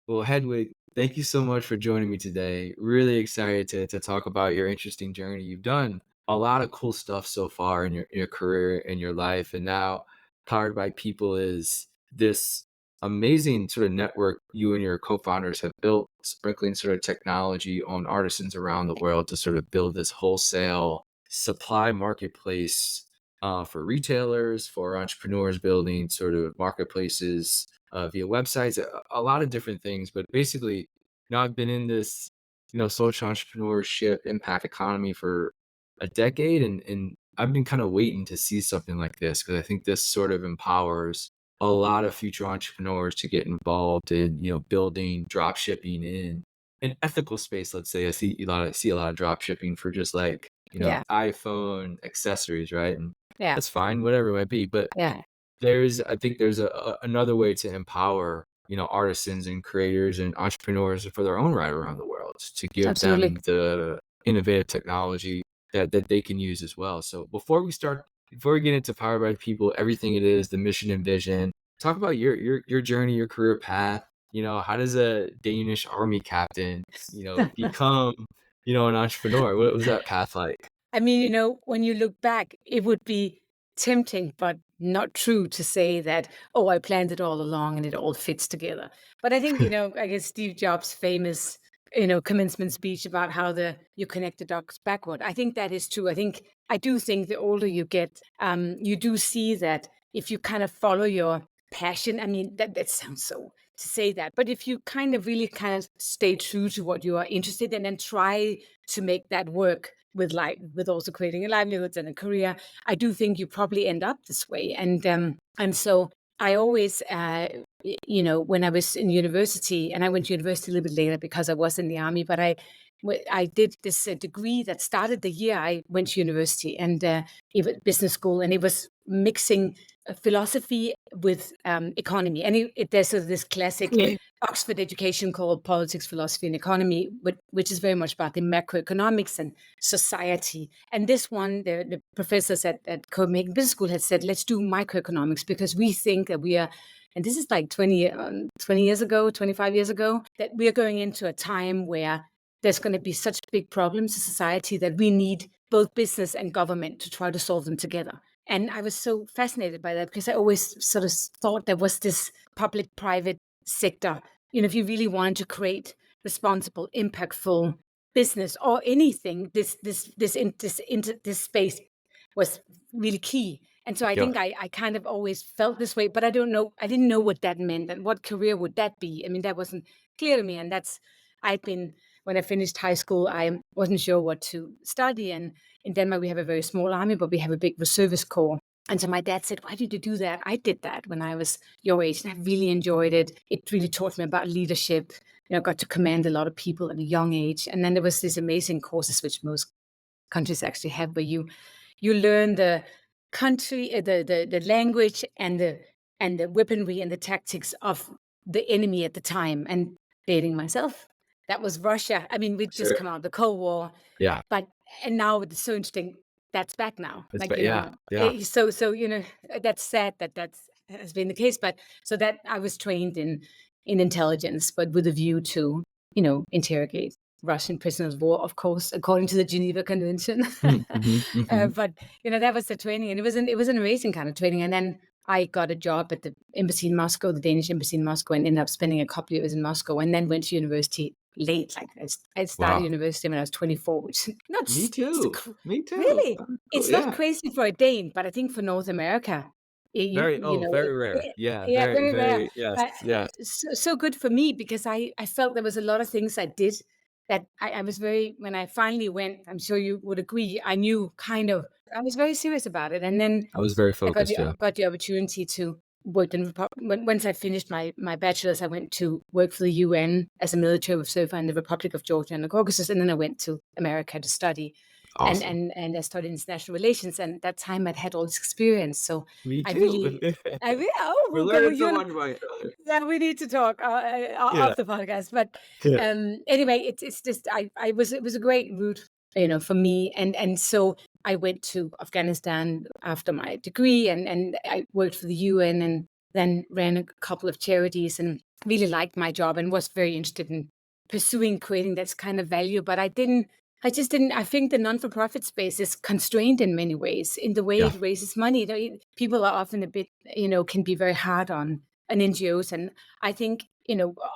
Well, Hedwig, thank you so much for joining me today. Really excited to talk about your interesting journey. You've done a lot of cool stuff so far in your career and your life. And now Powered by People is this amazing sort of network you and your co-founders have built, sprinkling sort of technology on artisans around the world to sort of build this wholesale supply marketplace for retailers, for entrepreneurs building sort of marketplaces via websites, a lot of different things. But basically, I've been in this, social entrepreneurship impact economy for a decade, and I've been kind of waiting to see something like this because I think this sort of empowers a lot of future entrepreneurs to get involved in, building drop shipping in an ethical space. Let's say I see a lot of drop shipping for just like, Yeah, iPhone accessories, right? And yeah, that's fine, whatever it might be. But yeah, I think there's another way to empower, artisans and creators and entrepreneurs for their own right around the world to give absolutely. them the innovative technology that they can use as well. So before we get into Powered by People, everything it is, the mission and vision, talk about your journey, your career path. How does a Danish army captain, become, an entrepreneur? What was that path like? I mean, when you look back, it would be tempting, but not true to say that, oh, I planned it all along and it all fits together. But I think, I guess Steve Jobs' famous, commencement speech about how you connect the dots backward. I think that is true. I do think the older you get, you do see that if you kind of follow your passion, I mean, that sounds so to say that, but if you kind of really kind of stay true to what you are interested in and try to make that work with also creating a livelihood and a career, I do think you probably end up this way. And so I always, when I was in university, and I went to university a little bit later because I was in the army, but I did this degree that started the year I went to university, and it was business school, and it was mixing philosophy with economy. And there's sort of this classic Oxford education called Politics, Philosophy, and Economy, which is very much about the macroeconomics and society. And this one, the professors at Copenhagen Business School had said, let's do microeconomics because we think that we are, and this is like 20 years ago, 25 years ago, that we are going into a time where there's going to be such big problems in society that we need both business and government to try to solve them together. And I was so fascinated by that because I always sort of thought there was this public-private sector. If you really wanted to create responsible, impactful business or anything, this space was really key. And so I Yeah. think I kind of always felt this way, but I didn't know what that meant and what career would that be. I mean, that wasn't clear to me. And when I finished high school, I wasn't sure what to study. And in Denmark, we have a very small army, but we have a big reservist corps. And so my dad said, why did you do that? I did that when I was your age, and I really enjoyed it. It really taught me about leadership. I got to command a lot of people at a young age. And then there was these amazing courses, which most countries actually have, where you learn the country, the language, and the weaponry and the tactics of the enemy at the time. And dating myself, that was Russia. I mean, we'd just Sure. come out of the Cold War, Yeah. but and now it's so interesting. That's back now. It's Like but yeah. Yeah. so that's sad that has been the case. But so that I was trained in intelligence, but with a view to interrogate Russian prisoners of war, of course, according to the Geneva Convention. Mhm, mhm. But that was the training, and it was an amazing kind of training. And then I got a job at the embassy in Moscow, the Danish embassy in Moscow, and ended up spending a couple of years in Moscow, and then went to university late. Like I started Wow. university when I was 24, which not Me too. Me too. really. Cool, It's not yeah. crazy for a Dane, but I think for North America, Very rare. Yeah, yeah, very, very rare. very yes, But yes. so good for me because I felt there was a lot of things I did that I was very, when I finally went, I'm sure you would agree, I knew kind of, I was very serious about it. And then I was very I got focused, the yeah. got the opportunity to work in once I finished my bachelor's, I went to work for the UN as a military observer in the Republic of Georgia and the Caucasus, and then I went to America to study, and Awesome. and and I studied international relations. And that time I'd had all this experience, so Me I too. really, oh, We're well, learning so you much about each other. yeah, we need to talk Yeah, off the podcast. But yeah. anyway, it's just it was a great route, for me, and so I went to Afghanistan after my degree, and I worked for the UN and then ran a couple of charities and really liked my job and was very interested in pursuing creating that kind of value. But I just didn't, I think the non-for-profit space is constrained in many ways in the way Yeah. it raises money. People are often a bit, can be very hard on NGOs. And I think,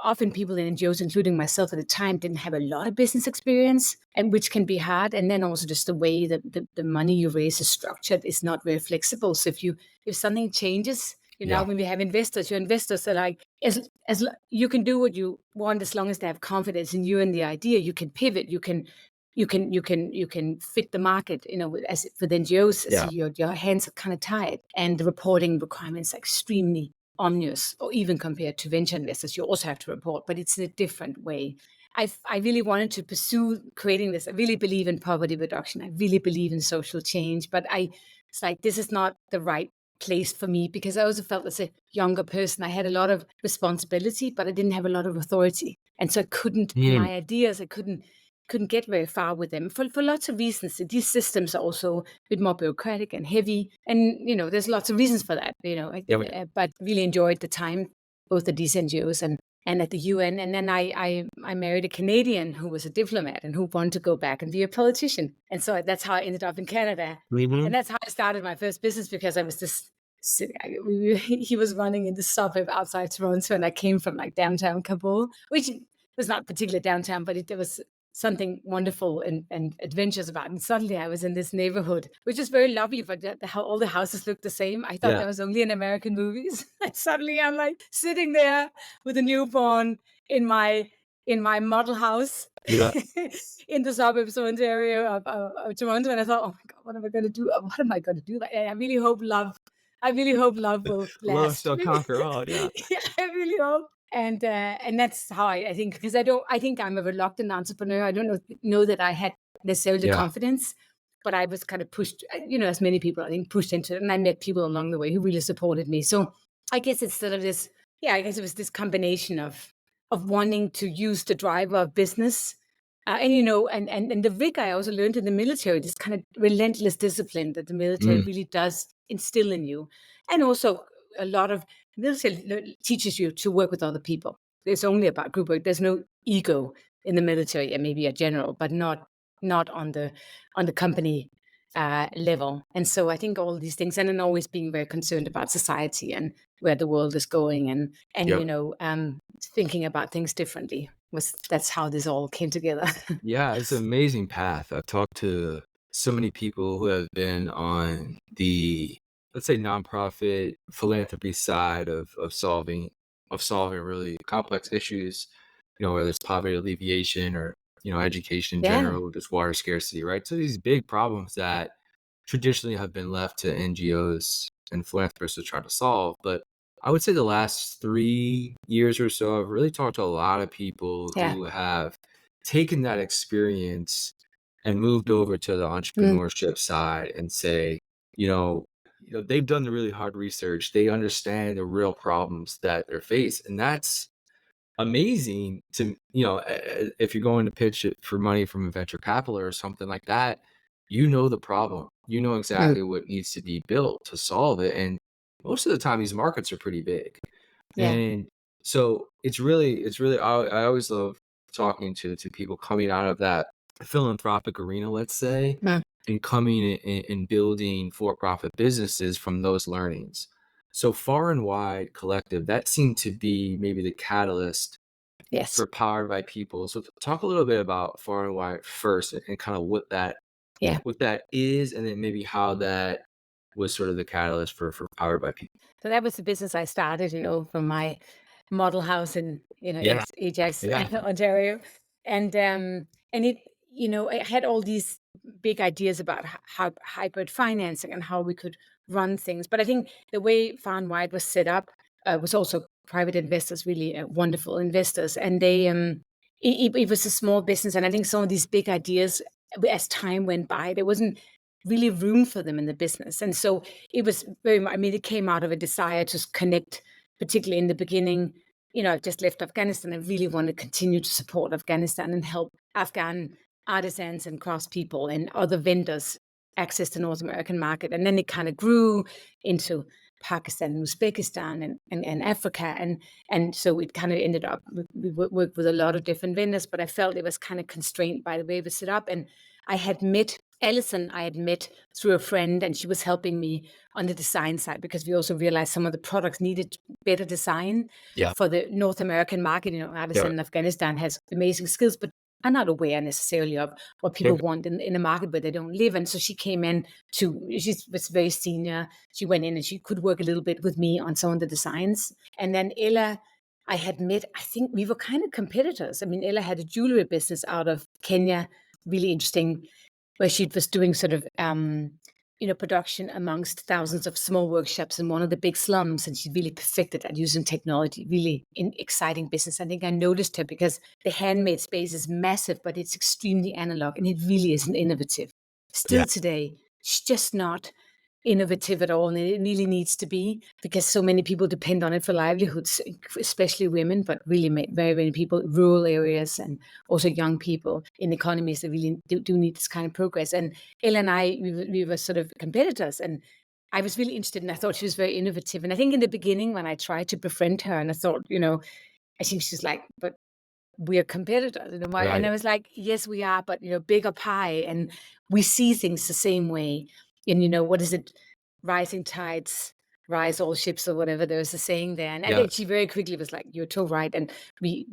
often people in NGOs, including myself at the time, didn't have a lot of business experience, and which can be hard. And then also just the way that the money you raise is structured is not very flexible. So if something changes, Yeah. when we have investors, your investors are like, you can do what you want as long as they have confidence in you and the idea. You can pivot. You can fit the market. As for the NGOs, as Yeah. your hands are kind of tied, and the reporting requirements are extremely onerous, or even compared to venture investors, you also have to report, but it's in a different way. I really wanted to pursue creating this. I really believe in poverty reduction. I really believe in social change, but it's like, this is not the right place for me, because I also felt as a younger person, I had a lot of responsibility, but I didn't have a lot of authority. And so Mm. my ideas, I couldn't get very far with them for lots of reasons. These systems are also a bit more bureaucratic and heavy. And, there's lots of reasons for that, Yeah. but really enjoyed the time, both at these NGOs and at the UN. And then I married a Canadian who was a diplomat and who wanted to go back and be a politician. And so that's how I ended up in Canada. Mhm. And that's how I started my first business, because I was just he was running in the suburb outside Toronto, and I came from like downtown Kabul, which was not particularly downtown, but there was something wonderful and adventurous about it. And suddenly I was in this neighborhood, which is very lovely, but how all the houses look the same. I thought Yeah. that was only in American movies. And suddenly I'm like sitting there with a newborn in my model house Yeah. in the suburbs of Ontario, of Toronto. And I thought, oh my God, what am I going to do? What am I going to do? I really hope love will Love last. shall conquer all. Yeah. Yeah, I really hope. And that's how I think, because I think I'm a reluctant entrepreneur. I don't know that I had necessarily the Yeah. confidence, but I was kind of pushed, as many people I think pushed into it, and I met people along the way who really supported me. So I guess it's sort of this, yeah, I guess it was this combination of wanting to use the driver of business. And the vigor I also learned in the military, this kind of relentless discipline that the military Mm. really does instill in you. And also a lot of military teaches you to work with other people. It's only about group work. There's no ego in the military, and maybe a general, but not on the company level. And so I think all these things, and then always being very concerned about society and where the world is going, and Yep. thinking about things differently, that's how this all came together. Yeah, it's an amazing path. I've talked to so many people who have been on the, let's say, nonprofit philanthropy side of solving really complex issues, whether it's poverty alleviation or, education in Yeah, general, just water scarcity, right? So these big problems that traditionally have been left to NGOs and philanthropists to try to solve. But I would say the last 3 years or so, I've really talked to a lot of people yeah. who have taken that experience and moved over to the Mm, entrepreneurship side and say, you know, they've done the really hard research. They understand the real problems that they're faced, and that's amazing to if you're going to pitch it for money from a venture capital or something like that, the problem. You know mm, exactly what needs to be built to solve it, and most of the time, these markets are pretty big. yeah. And so it's really I always love talking to people coming out of that philanthropic arena, let's say, Mm, and coming and building for-profit businesses from those learnings. So Far and Wide Collective, that seemed to be maybe the catalyst yes. for Powered by People. So talk a little bit about Far and Wide first and kind of Yeah. what that is, and then maybe how that was sort of the catalyst for Powered by People. So that was the business I started, from my model house in, Yeah. Ajax, Yeah. Ontario. And it, I had all these big ideas about how hybrid financing and how we could run things. But I think the way Far and Wide was set up was also private investors, really wonderful investors. And it was a small business. And I think some of these big ideas, as time went by, there wasn't really room for them in the business. And so it was it came out of a desire to connect, particularly in the beginning. I've just left Afghanistan. I really want to continue to support Afghanistan and help Afghan artisans and craftspeople and other vendors access the North American market. And then it kind of grew into Pakistan and Uzbekistan and Africa. And so it kind of ended up, we worked with a lot of different vendors, but I felt it was kind of constrained by the way it was set up. And I had met Alison, I had met through a friend, and she was helping me on the design side because we also realized some of the products needed better design Yeah. for the North American market. Yeah. Artisan in Afghanistan has amazing skills, but are not aware necessarily of what people Yep. want in a market where they don't live. And so she came in she was very senior. She went in and she could work a little bit with me on some of the designs. And then Ella, I had met, I think we were kind of competitors. I mean, Ella had a jewelry business out of Kenya, really interesting, where she was doing sort of, production amongst thousands of small workshops in one of the big slums. And she really perfected at using technology, really exciting business. I think I noticed her because the handmade space is massive, but it's extremely analog and it really isn't innovative. Yeah. Still today, it's just not innovative at all, and it really needs to be because so many people depend on it for livelihoods, especially women, but really very many people, rural areas, and also young people in economies that really do need this kind of progress. And Ella and I, we were sort of competitors, and I was really interested, and I thought she was very innovative. And I think in the beginning, when I tried to befriend her, and I thought, I think she's like, but we're competitors, why? And I Right. was like, yes, we are, but bigger pie, and we see things the same way. And what is it? Rising tides rise all ships, or whatever. There was a saying there, and Yeah. then she very quickly was like, "You're so right." And we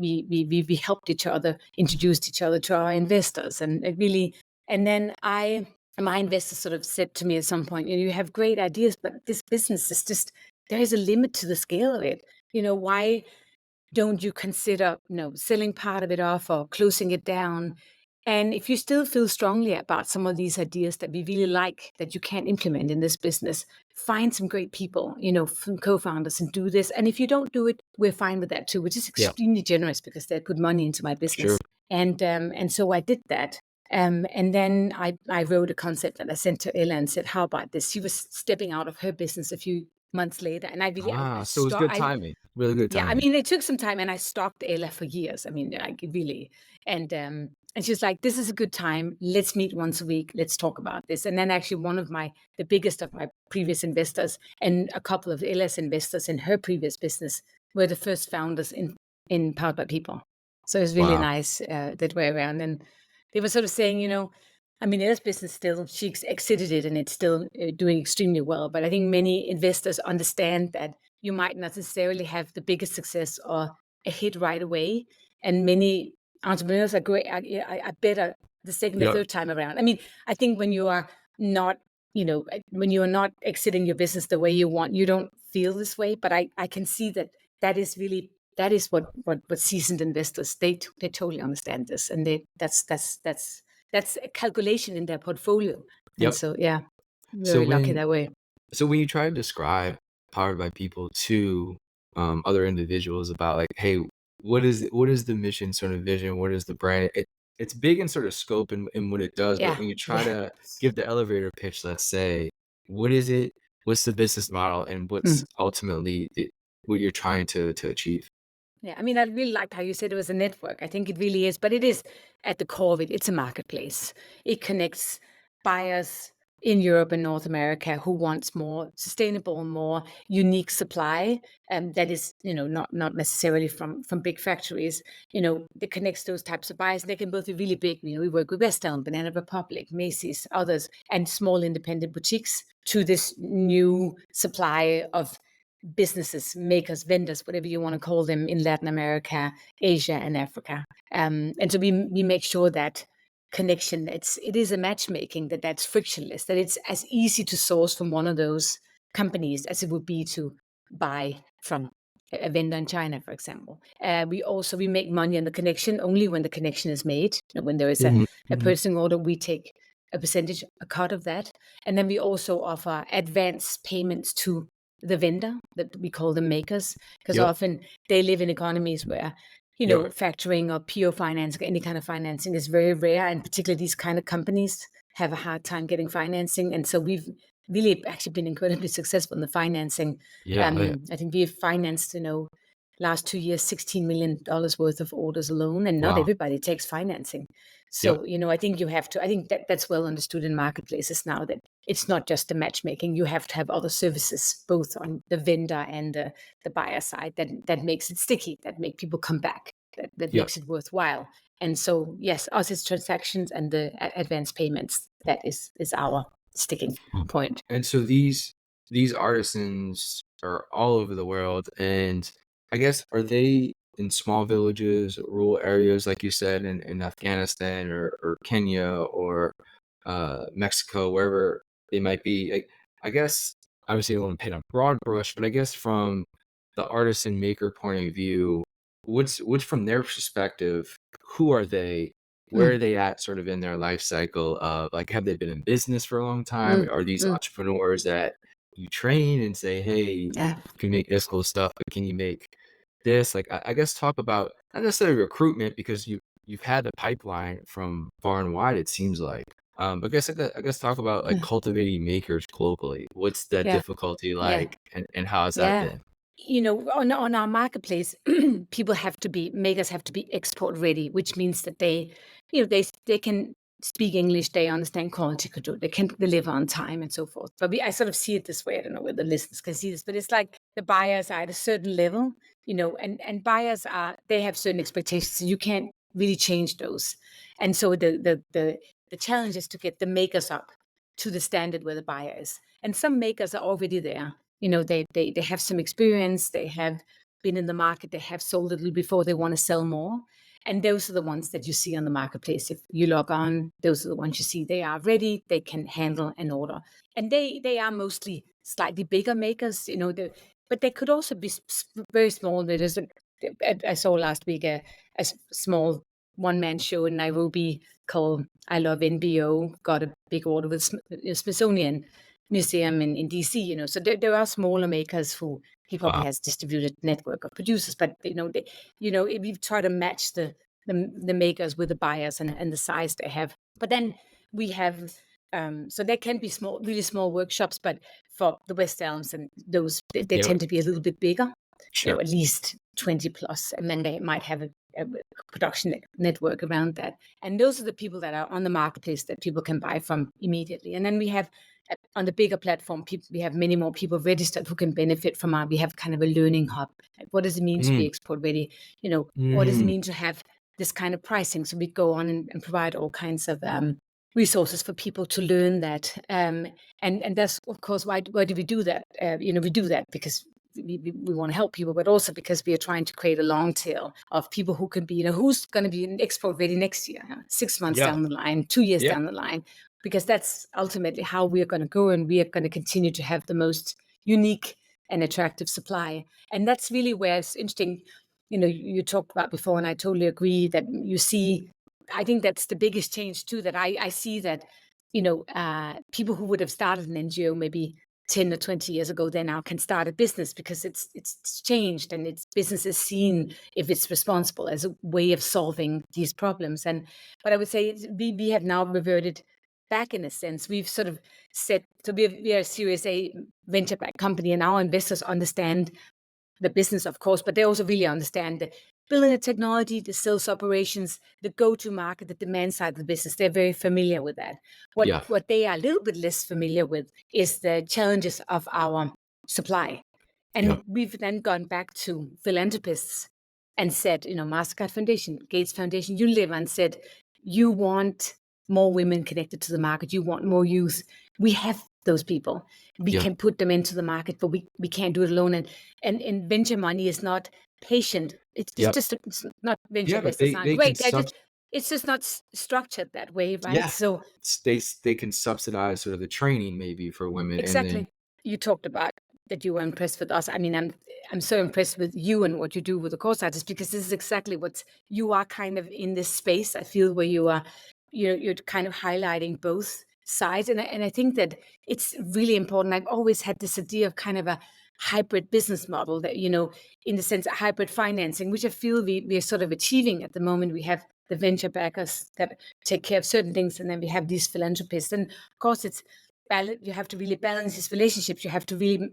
helped each other, introduced each other to our investors, and it really. And then my investors sort of said to me at some point, "You have great ideas, but this business is just there is a limit to the scale of it. Why?" Don't you consider, selling part of it off or closing it down? And if you still feel strongly about some of these ideas that we really like that you can implement in this business, find some great people, some co-founders and do this. And if you don't do it, we're fine with that too, which is Yeah. extremely generous because they put money into my Sure. business. And so I did that. And then I wrote a concept that I sent to Ella and said, how about this? She was stepping out of her business a few months later. And I really, So it was good timing. Really good yeah, I timing. mean, it took some time, and I stalked Ella for years. I mean, like really, and she's like, "This is a good time. Let's meet once a week. Let's talk about this." And then actually, the biggest of my previous investors, and a couple of Ella's investors in her previous business, were the first founders in Powered by People. So it's really Wow. nice that way around. And they were sort of saying, I mean, Ella's business still she exited it, and it's still doing extremely well. But I think many investors understand that you might not necessarily have the biggest success or a hit right away. And many entrepreneurs are great, are better the second or Yeah. third time around. I mean, I think when you are not, when you are not exiting your business the way you want, you don't feel this way. But I can see that is really that is what seasoned investors they totally understand this, and that's a calculation in their portfolio. And Yep. so yeah, So very lucky when that way. so when you try to describe Powered by People to other individuals about like, hey, what is the mission sort of vision? What is the brand? It's big in sort of scope and what it does, but Yeah, when you try yeah. to give the elevator pitch, let's say, what is it? What's the business model, and what's ultimately what you're trying to achieve? Yeah, I mean, I really liked how you said it was a network. I think it really is, but it is at the core of it. It's a marketplace. It connects buyers in Europe and North America who wants more sustainable, more unique supply, that is, not necessarily from big factories. It connects those types of buyers. They can both be really big. We work with West Elm, Banana Republic, Macy's, others, and small independent boutiques to this new supply of businesses, makers, vendors, whatever you want to call them, in Latin America, Asia, and Africa. And so we make sure that connection, it is a matchmaking that's frictionless, that it's as easy to source from one of those companies as it would be to buy from a vendor in China, for example. We make money on the connection only when the connection is made. When there is Mhm, a mhm. purchasing order, we take a percentage, a cut of that. And then we also offer advance payments to the vendor, that we call them makers, because Yep. often they live in economies where Yep. factoring or pure financing, any kind of financing, is very rare, and particularly these kind of companies have a hard time getting financing. And so we've really actually been incredibly successful in the financing. Yeah. Oh, yeah. I think we've financed last 2 years, $16 million worth of orders alone, and not Wow. everybody takes financing. Yep. So, I think you have to, I think that's well understood in marketplaces now, that it's not just the matchmaking. You have to have other services, both on the vendor and the buyer side, that makes it sticky, that make people come back, that Yep. makes it worthwhile. And so, yes, us it's transactions and the advance payments. That is our sticking point. And so these artisans are all over the world, and I guess are they in small villages, rural areas, like you said, in Afghanistan or Kenya or Mexico, wherever they might be? I guess obviously I don't want to paint a broad brush, but I guess from the artisan maker point of view, what's from their perspective, who are they? Where Mm, are they at sort of in their life cycle of, like, have they been in business for a long time? mm, Are these mm, entrepreneurs that you train and say, "Hey, you yeah. can make this cool stuff, but can you make this?" Like, I guess talk about not necessarily recruitment because you've had the pipeline from far and wide, it seems like. But I guess talk about, like, cultivating makers globally. What's that Yeah. difficulty Yeah. like, and how has that Yeah. been? On our marketplace, makers have to be export ready, which means that they can speak English, they understand quality control, they can deliver on time and so forth. But I sort of see it this way. I don't know whether listeners can see this, but it's like the buyers are at a certain level, and buyers they have certain expectations. So you can't really change those. And so the challenge is to get the makers up to the standard where the buyer is. And some makers are already there. They have some experience, they have been in the market, they have sold a little before, they want to sell more. And those are the ones that you see on the marketplace. If you log on, those are the ones you see. They are ready, they can handle an order. And they are mostly slightly bigger makers, but they could also be very small. I saw last week a small one-man show in Nairobi called I Love NBO, got a big order with Smithsonian Museum in DC, So there are smaller makers who he probably Wow. has distributed network of producers, but if you try to match the makers with the buyers and the size they have. But then we have so there can be small, really small workshops, but for the West Elms and those, they Yeah, tend to be a little bit bigger, sure. at least 20 plus, and then they might have a production network around that. And those are the people that are on the marketplace that people can buy from immediately. And then we have on the bigger platform, we have many more people registered who can benefit from we have kind of a learning hub. Like, what does it mean to be Mm, export ready? What does it mhm. mean to have this kind of pricing? So we go on and provide all kinds of resources for people to learn that. And that's, of course, why do we do that? We do that because we want to help people, but also because we are trying to create a long tail of people who can be, who's going to be an export ready next year, 6 months Yeah, down the line, 2 years yeah, down the line, because that's ultimately how we are going to go, and we are going to continue to have the most unique and attractive supply. And that's really where it's interesting. You talked about before, and I totally agree that you see. I think that's the biggest change too. That I see that people who would have started an NGO maybe 10 or 20 years ago, they now can start a business because it's changed, and its business is seen, if it's responsible, as a way of solving these problems. But I would say we have now reverted back in a sense. We've sort of said, so we are a Series A venture-backed company, and our investors understand the business, of course, but they also really understand the building the technology, the sales operations, the go-to market, the demand side of the business. They're very familiar with that. What yeah, what they are a little bit less familiar with is the challenges of our supply. yeah, And we've then gone back to philanthropists and said, Mastercard Foundation, Gates Foundation, Unilever, and said, you want more women connected to the market, you want more youth. We have those people. We yeah, can put them into the market, but we can't do it alone. And venture money is not patient. yeah, It's not venture yeah, but investors aren't they can great. It's just not structured that way, right? yeah, So they can subsidize sort of the training maybe for women, and then exactly. You talked about that you were impressed with us. I mean, I'm so impressed with you and what you do with the course artists, because this is exactly what you are kind of in this space. I feel where you're kind of highlighting both sides, and I think that it's really important. I've always had this idea of kind of a hybrid business model, that in the sense of hybrid financing, which I feel we are sort of achieving at the moment. We have the venture backers that take care of certain things, and then we have these philanthropists, and of course it's you have to really balance these relationships. You have to really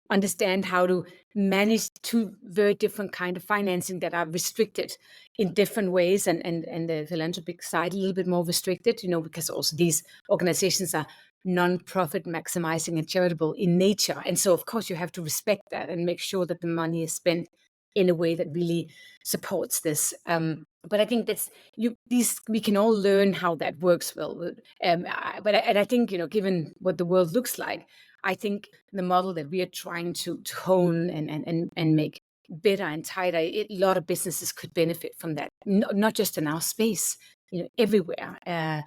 understand how to manage two very different kind of financing that are restricted in different ways, and the philanthropic side a little bit more restricted, because also these organizations are non-profit maximizing and charitable in nature. And so of course you have to respect that and make sure that the money is spent in a way that really supports this. But I think that's these we can all learn how that works well. And I think, given what the world looks like, I think the model that we are trying to hone and make better and tighter, a lot of businesses could benefit from that, not just in our space, everywhere. I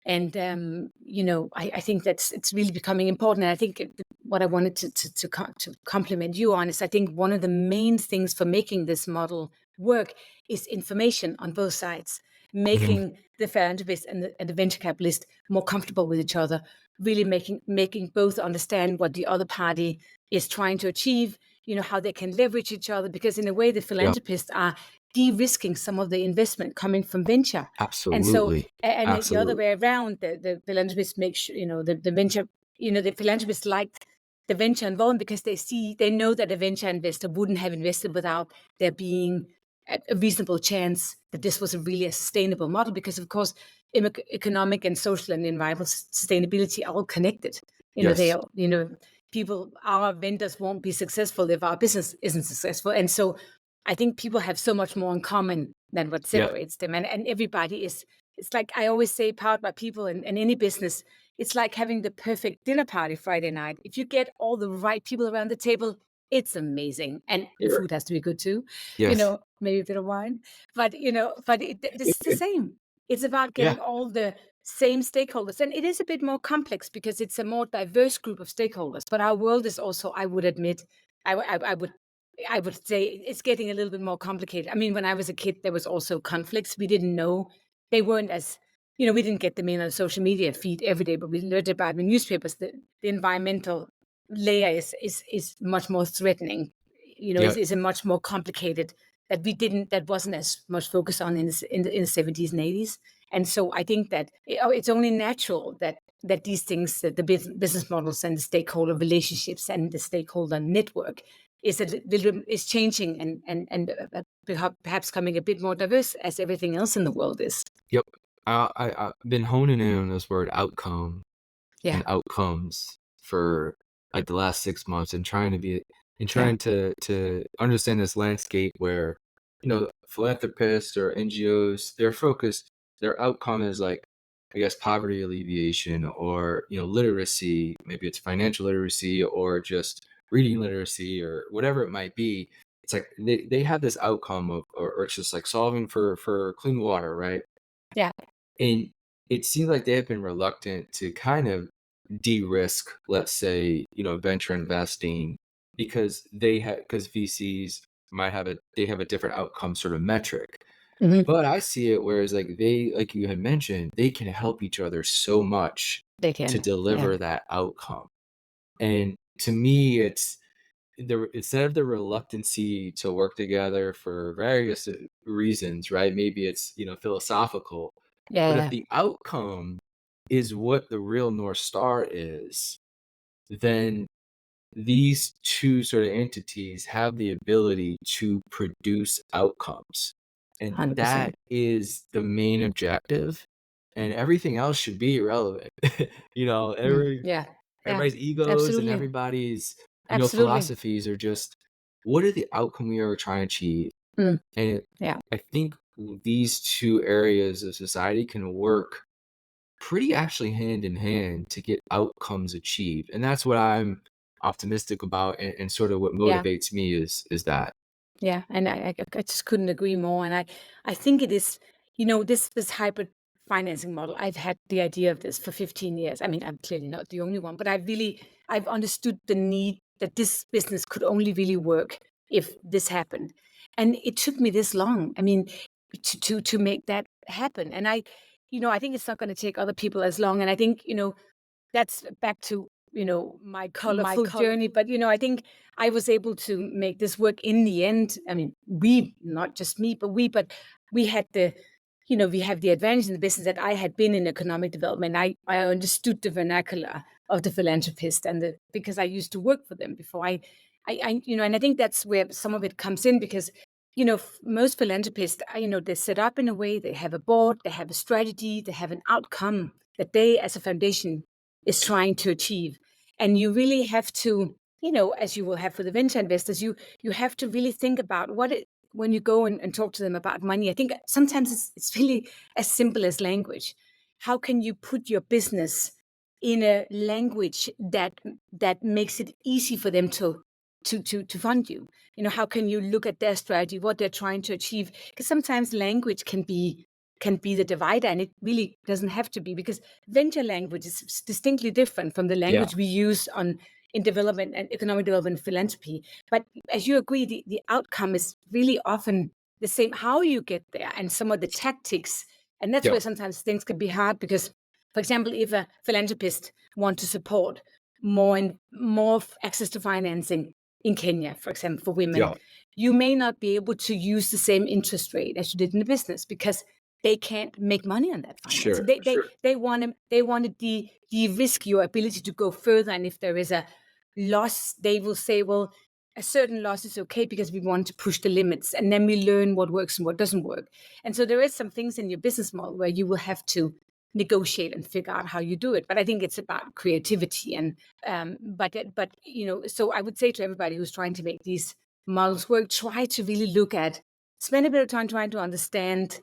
think it's really becoming important. And I think what I wanted to compliment you on is, I think one of the main things for making this model work is information on both sides, Mhm. making the philanthropist and the venture capitalist more comfortable with each other, really making both understand what the other party is trying to achieve, how they can leverage each other, because in a way the Yep. philanthropists are de-risking some of the investment coming from venture. And so, Absolutely. and the other Absolutely. way around, the philanthropists make sure, the venture, the philanthropists like the venture involved, because they know that a venture investor wouldn't have invested without there being a reasonable chance that this was a really sustainable model, because of course economic and social and environmental sustainability are all connected. They Yes. are, our vendors won't be successful if our business isn't successful. And so I think people have so much more in common than what Yep. separates them. And everybody it's like I always say, powered by people in any business, it's like having the perfect dinner party Friday night. If you get all the right people around the table, it's amazing. And the You're right. food has to be good too, Yes. maybe a bit of wine. But this is the same. It's about Yeah. getting all the same stakeholders. And it is a bit more complex because it's a more diverse group of stakeholders. But our world is also, I would admit, I, w- I would say it's getting a little bit more complicated. I mean, when I was a kid, there was also conflicts. We didn't know, they weren't as, we didn't get them in on social media feed every day, but we learned about in newspapers. The environmental layer is much more threatening. Yep. Is a much more complicated, that wasn't as much focus on in the 70s and 80s. And so I think that it's only natural that these things, that the business models and the stakeholder relationships and the stakeholder network is changing, and perhaps coming a bit more diverse as everything else in the world is. Yep. I've been honing in on this word outcome and Yeah, outcomes for like the last 6 months, and yeah. trying to understand this landscape where, philanthropists or NGOs, their outcome is like, I guess, poverty alleviation, or, literacy. Maybe it's financial literacy or just reading literacy or whatever it might be. It's like they have this outcome of, or it's just like solving for clean water, right? Yeah. And it seems like they have been reluctant to kind of de-risk, let's say, venture investing, because VCs might have a different outcome sort of metric. Mhm. But I see it whereas like you had mentioned, they can help each other so much They to can. Yeah. deliver that outcome. And to me, it's instead of the reluctancy to work together for various reasons, right? Maybe it's, philosophical, Yeah, but if yeah. the outcome is what the real North Star is, then these two sort of entities have the ability to produce outcomes. And that 100%. is the main objective. And everything else should be irrelevant. Yeah. Yeah. Everybody's egos and Absolutely. everybody's, Absolutely. philosophies are just, what are the outcome we are trying to achieve? Mm. And Yeah. I think these two areas of society can work pretty actually hand in hand to get outcomes achieved. And that's what I'm optimistic about, and sort of what Yeah. motivates me is that. Yeah, and I just couldn't agree more. And I think it is, this hybrid financing model. I've had the idea of this for 15 years. I mean, I'm clearly not the only one, but I've understood the need that this business could only really work if this happened. And it took me this long. I mean, to make that happen. And I think it's not going to take other people as long. And I think, that's back to my My colorful journey. colorful. But I think I was able to make this work in the end. I mean, we, not just me, but we had we have the advantage in the business that I had been in economic development. I understood the vernacular of the philanthropist, because I used to work for them before. And I think that's where some of it comes in because, most philanthropists, they set up in a way, they have a board, they have a strategy, they have an outcome that they, as a foundation, is trying to achieve. And you really have to, as you will have for the venture investors, you have to really think about when you go and talk to them about money. I think sometimes it's really as simple as language. How can you put your business in a language that makes it easy for them to fund you? How can you look at their strategy, what they're trying to achieve? Because sometimes language can be the divider, and it really doesn't have to be, because venture language is distinctly different from the Yeah, language we use in development and economic development and philanthropy. But as you agree, the outcome is really often the same. How you get there and some of the tactics, and that's yeah, where sometimes things can be hard because, for example, if a philanthropist want to support more access to financing in Kenya, for example, for women, yeah. you may not be able to use the same interest rate as you did in the business because they can't make money on that financing. Sure. They want to de-risk your ability to go further, and if there is a loss, they will say, well, a certain loss is okay because we want to push the limits, and then we learn what works and what doesn't work. And so there is some things in your business model where you will have to negotiate and figure out how you do it. But I think it's about creativity and so I would say to everybody who's trying to make these models work, try to really spend a bit of time trying to understand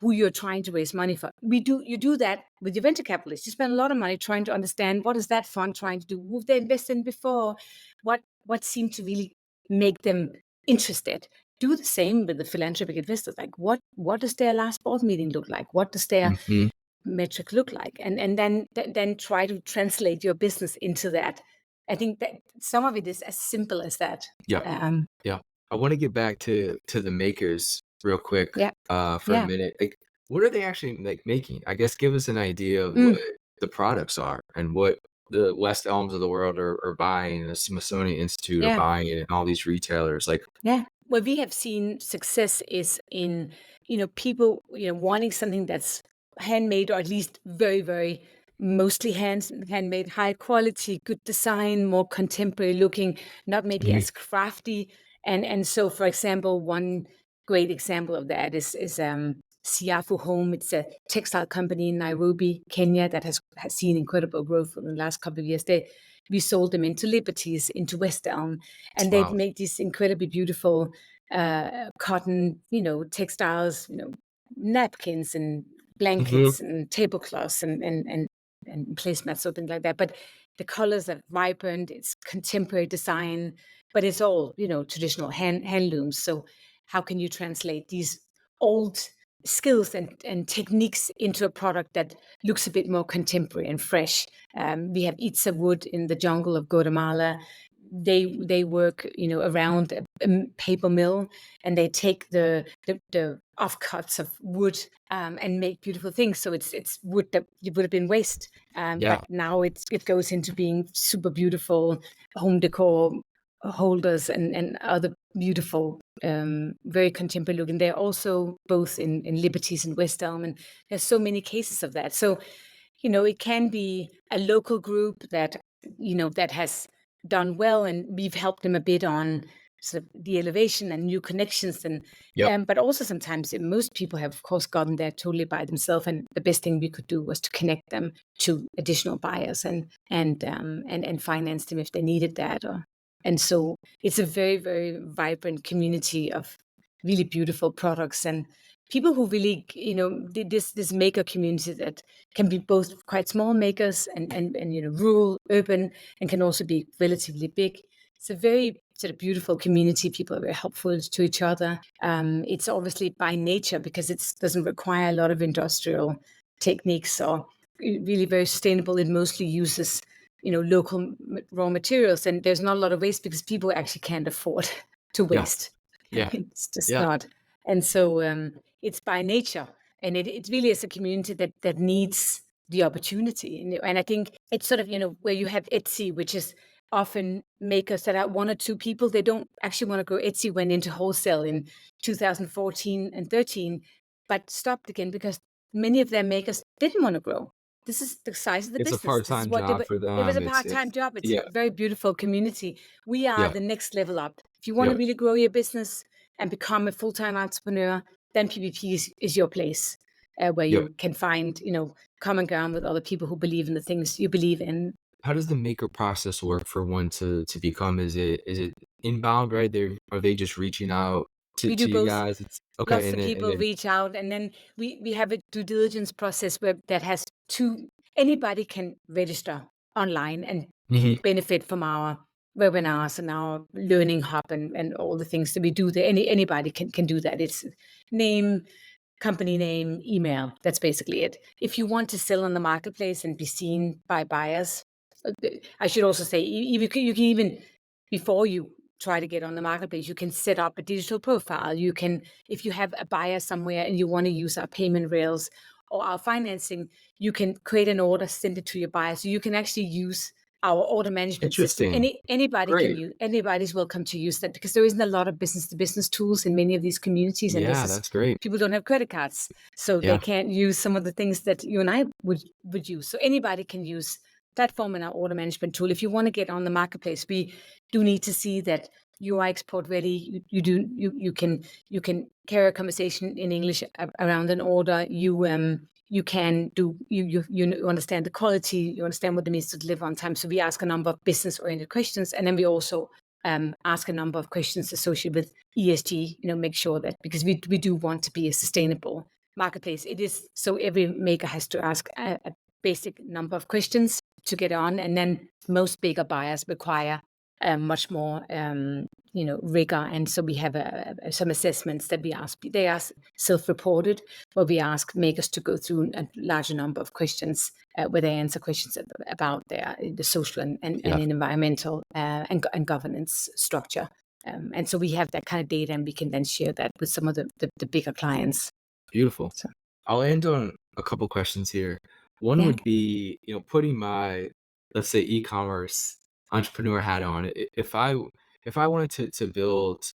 who you're trying to raise money for. You do that with your venture capitalists. You spend a lot of money trying to understand what is that fund trying to do, who they invested in before, what seemed to really make them interested. Do the same with the philanthropic investors. Like what does their last board meeting look like? What does their Hmm. metric look like? And then try to translate your business into that. I think that some of it is as simple as that. Yeah, Um, yeah. I want to get back to the makers real quick, yeah, for a yeah. minute. Like, what are they actually like making? I guess give us an idea of what Mm. the products are and what the West Elms of the world are buying, the Smithsonian Institute are Yeah. buying it, and all these retailers. Like, Yeah. Where we have seen success is in, people, wanting something that's handmade, or at least very, very mostly handmade, high quality, good design, more contemporary looking, not maybe mhm, as crafty. And so, for example, one great example of that is Siafu Home. It's a textile company in Nairobi, Kenya, that has seen incredible growth in the last couple of years. We sold them into Liberties, into West Elm, and they've wow. made these incredibly beautiful cotton, textiles, napkins and Mhm. blankets and tablecloths and placemats, something like that. But the colors are vibrant. It's contemporary design, but it's all traditional handlooms. So how can you translate these old skills and techniques into a product that looks a bit more contemporary and fresh? We have Itza Wood in the jungle of Guatemala. They work around a paper mill, and they take the offcuts of wood and make beautiful things. So it's wood that would have been waste, Yeah, but now it goes into being super beautiful home decor holders and other beautiful, very contemporary looking. They're also both in Liberties and West Elm, and there's so many cases of that. So it can be a local group that has done well, and we've helped them a bit on sort of the elevation and new connections, and yep, but also sometimes most people have, of course, gotten there totally by themselves, and the best thing we could do was to connect them to additional buyers and finance them if they needed that. And so it's a very, very vibrant community of really beautiful products and people who really, this maker community that can be both quite small makers and rural, urban, and can also be relatively big. It's a very sort of beautiful community. People are very helpful to each other. It's obviously by nature, because it doesn't require a lot of industrial techniques, or really very sustainable. It mostly uses local raw materials, and there's not a lot of waste because people actually can't afford to yeah, waste. yeah, It's just yeah, not. And so it's by nature, and it really is a community that needs the opportunity. And I think it's sort of where you have Etsy, which is often makers that are one or two people. They don't actually want to grow. Etsy went into wholesale in 2014 and 13, but stopped again because many of their makers didn't want to grow. this is the size of the It's a business. This is part-time what they job were. for It was them. a It's part-time job. It's a yeah, very beautiful community. We are yeah, the next level up. If you want to yep, really grow your business and become a full-time entrepreneur, then PvP is your place, where yep. you can find, common ground with other people who believe in the things you believe in. How does the maker process work for one to become? Is it inbound, right? Are they just reaching out to We do you both. guys? It's okay, Lots and of then people reach out, and then we have a due diligence process where that has two. Anybody can register online and mhm, benefit from our webinars and our learning hub and all the things that we do there. Anybody can do that. It's name, company name, email. That's basically it. If you want to sell on the marketplace and be seen by buyers, I should also say you can even, before you try to get on the marketplace, you can set up a digital profile. You can, if you have a buyer somewhere and you want to use our payment rails or our financing, you can create an order, send it to your buyer. So you can actually use our order management system. interesting. Anybody can Great. use. Anybody's welcome to use that, because there isn't a lot of business to business tools in many of these communities, and this Yeah, is, that's great. people don't have credit cards, so they Yeah, can't use some of the things that you and I would use. So anybody can use platform and our order management tool. If you want to get on the marketplace, we do need to see that you are export ready. You can carry a conversation in English around an order. You can do you understand the quality. You understand what it means to deliver on time. So we ask a number of business oriented questions, and then we also ask a number of questions associated with ESG. Make sure that, because we do want to be a sustainable marketplace. It is, so every maker has to ask a basic number of questions to get on, and then most bigger buyers require much more rigor. And so we have some assessments that we ask. They are self-reported, where we ask makers to go through a larger number of questions, where they answer questions about the social and yeah, environmental and governance structure. And so we have that kind of data, and we can then share that with some of the bigger clients. beautiful. So I'll end on a couple questions here. One yeah, would be, putting my, let's say, e-commerce entrepreneur hat on. If I wanted to build,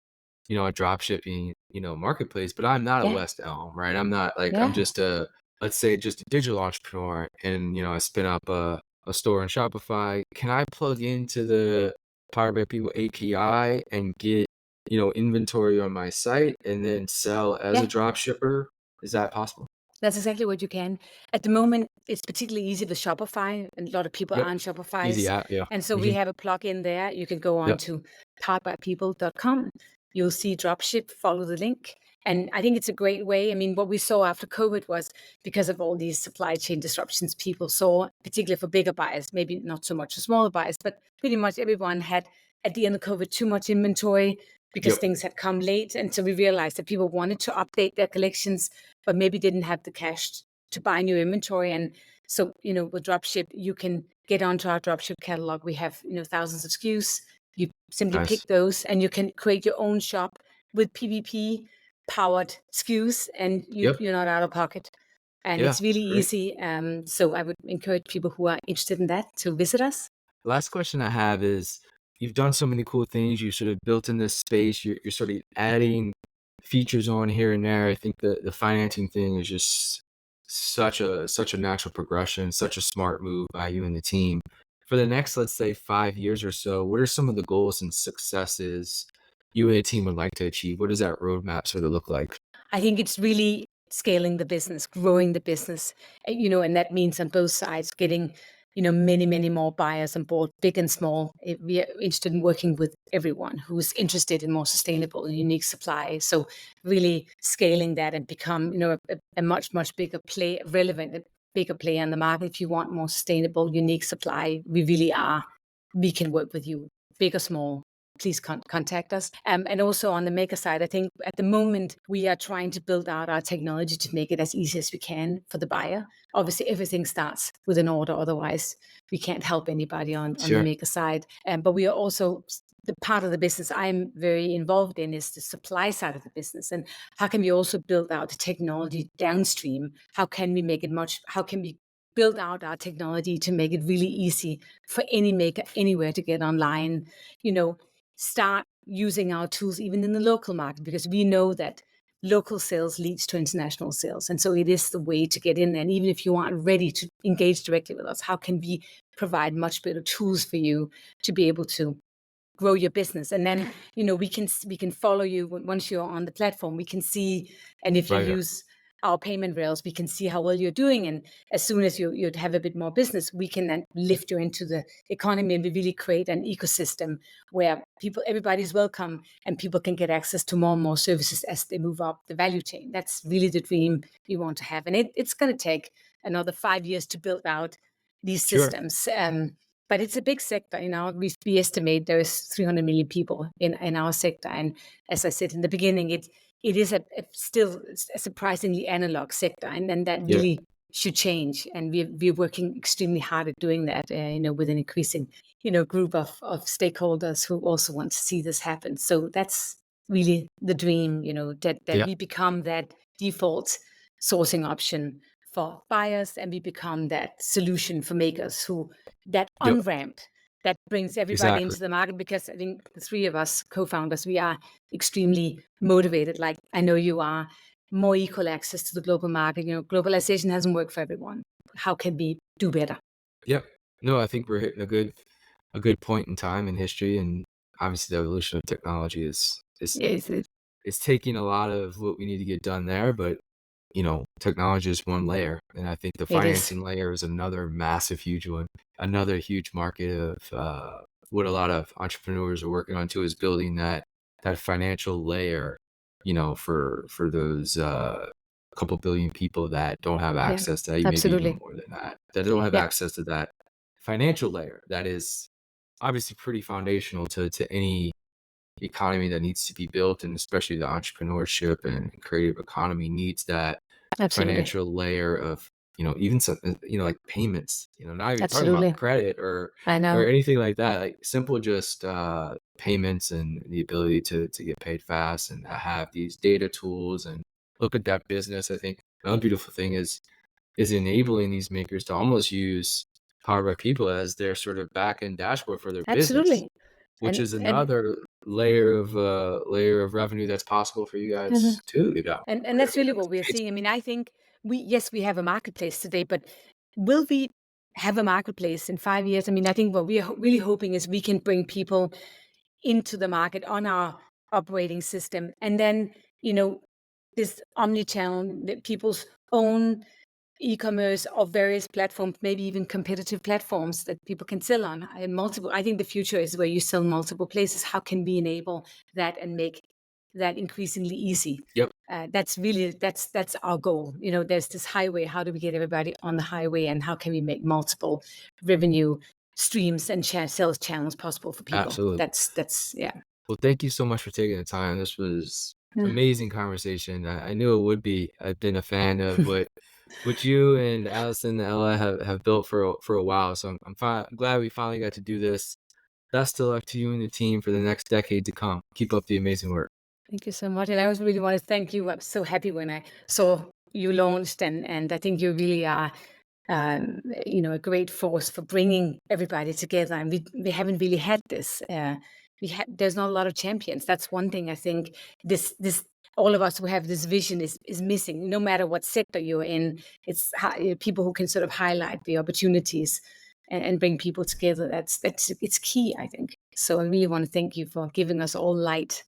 a drop shipping, marketplace, but I'm not a yeah, West Elm, right? I'm not like I'm yeah. just a, let's say, just a digital entrepreneur, and I spin up a store on Shopify. Can I plug into the Powered by People API and get, inventory on my site and then sell as a Yeah, drop shipper? Is that possible? that's exactly what you can. At the moment, it's particularly easy with Shopify, and a lot of people are Yep. on Easy Shopify's. app, yeah. And so we Mhm. have a plugin there. You can go on Yep. to poweredbypeople.com. You'll see Dropship, follow the link. And I think it's a great way. I mean, what we saw after COVID was, because of all these supply chain disruptions, people saw, particularly for bigger buyers, maybe not so much for smaller buyers, but pretty much everyone had, at the end of COVID, too much inventory because Yep. things had come late. And so we realized that people wanted to update their collections, but maybe didn't have the cash to buy new inventory. And so, with Dropship, you can get onto our Dropship catalog. We have, thousands of SKUs. You simply pick Nice. those, and you can create your own shop with PvP powered SKUs, and Yep. you're not out of pocket. And Yeah. it's really Great. easy. So I would encourage people who are interested in that to visit us. Last question I have is, you've done so many cool things. You sort of built in this space. You're sort of adding features on here and there. I think the financing thing is just such a natural progression, such a smart move by you and the team. For the next, let's say, 5 years or so, what are some of the goals and successes you and the team would like to achieve? What does that roadmap sort of look like? I think it's really scaling the business, growing the business, and that means on both sides getting, many, many more buyers on board, big and small. We are interested in working with everyone who's interested in more sustainable and unique supply. So really scaling that and become, a much, much bigger play, relevant, a bigger player in the market. If you want more sustainable, unique supply, we really are. We can work with you, big or small. Please contact us. And also on the maker side, I think at the moment we are trying to build out our technology to make it as easy as we can for the buyer. Obviously, everything starts with an order. Otherwise, we can't help anybody on the Sure. maker side. But we are also, the part of the business I'm very involved in is the supply side of the business. And how can we also build out the technology downstream? How can we make it how can we build out our technology to make it really easy for any maker anywhere to get online? Start using our tools even in the local market, because we know that local sales leads to international sales. And so it is the way to get in. And even if you aren't ready to engage directly with us, how can we provide much better tools for you to be able to grow your business? And then, we can follow you once you're on the platform. We can see, and if you Right. use our payment rails, we can see how well you're doing. And as soon as you'd have a bit more business, we can then lift you into the economy, and we really create an ecosystem where everybody's welcome, and people can get access to more and more services as they move up the value chain. That's really the dream we want to have. And it's going to take another 5 years to build out these Sure. systems. But it's a big sector. We estimate there's 300 million people in our sector. And as I said in the beginning, it is still a surprisingly analog sector, and that Yeah. really should change. And we're working extremely hard at doing that, with an increasing, group of stakeholders who also want to see this happen. So that's really the dream, that Yeah. we become that default sourcing option for buyers, and we become that solution for makers, that Yep. on-ramp that brings everybody Exactly. into the market. Because I think the three of us co-founders, we are extremely motivated, like I know you are. More equal access to the global market. Globalization hasn't worked for everyone. How can we do better? Yep. No, I think we're hitting a good point in time in history, and obviously the evolution of technology Yes, is taking a lot of what we need to get done there, but technology is one layer, and I think the it is. financing layer is another massive, huge one. Another huge market of what a lot of entrepreneurs are working on too is building that financial layer, for those couple billion people that don't have Yeah, access to that, maybe even absolutely. more than that, that don't have Yeah, access to that financial layer that is obviously pretty foundational to any economy that needs to be built, and especially the entrepreneurship and creative economy needs that absolutely. financial layer of, even some, like payments, not even talking about Absolutely. credit I or know. anything like that, like simple just payments and the ability to get paid fast and have these data tools and look at that business. I think another beautiful thing is enabling these makers to almost use Powered by People as their sort of back end dashboard for their business, Absolutely. which And is and another layer of revenue that's possible for you Mhm. guys too, and that's really what we're seeing. I mean, I think we have a marketplace today, but will we have a marketplace in 5 years? I mean, I think what we are really hoping is we can bring people into the market on our operating system. And then, you know, this omni-channel, people's own e-commerce of various platforms, maybe even competitive platforms that people can sell on. I think the future is where you sell multiple places. How can we enable that and make that increasingly easy? Yep, That's our goal. There's this highway. How do we get everybody on the highway, and how can we make multiple revenue streams and sales channels possible for people? absolutely. That's yeah. Well, thank you so much for taking the time. This was Yeah. amazing conversation. I knew it would be. I've been a fan of what you and Allison and Ella have built for a while. So I'm glad we finally got to do this. Best of luck to you and the team for the next decade to come. Keep up the amazing work. Thank you so much. And I also really want to thank you. I'm so happy when I saw you launched, and I think you really are, a great force for bringing everybody together. And we haven't really had this. There's not a lot of champions. That's one thing I think this all of us who have this vision is missing. No matter what sector you're in, people who can sort of highlight the opportunities and bring people together. It's key, I think. So I really want to thank you for giving us all light.